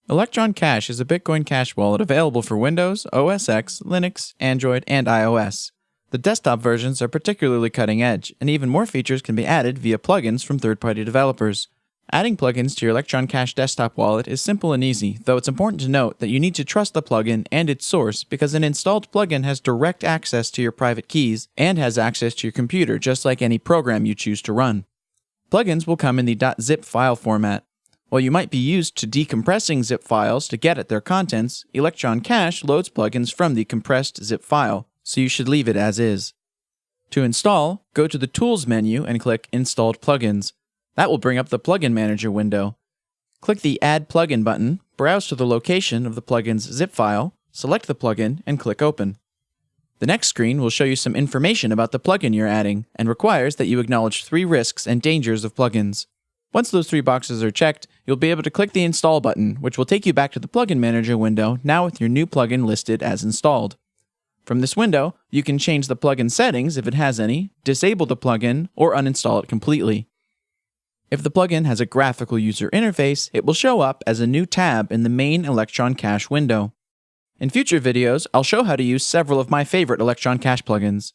Electron Cash is a Bitcoin Cash wallet available for Windows, OS X, Linux, Android, and iOS. The desktop versions are particularly cutting edge, and even more features can be added via plugins from third-party developers. Adding plugins to your Electron Cash desktop wallet is simple and easy, though it's important to note that you need to trust the plugin and its source because an installed plugin has direct access to your private keys and has access to your computer just like any program you choose to run. Plugins will come in the .zip file format. While you might be used to decompressing zip files to get at their contents, Electron Cash loads plugins from the compressed zip file, so you should leave it as is. To install, go to the Tools menu and click Installed Plugins. That will bring up the Plugin Manager window. Click the Add Plugin button, browse to the location of the plugin's zip file, select the plugin, and click Open. The next screen will show you some information about the plugin you're adding and requires that you acknowledge 3 risks and dangers of plugins. Once those 3 boxes are checked, you'll be able to click the Install button, which will take you back to the Plugin Manager window, now with your new plugin listed as installed. From this window, you can change the plugin settings if it has any, disable the plugin, or uninstall it completely. If the plugin has a graphical user interface, it will show up as a new tab in the main Electron Cash window. In future videos, I'll show how to use several of my favorite Electron Cash plugins.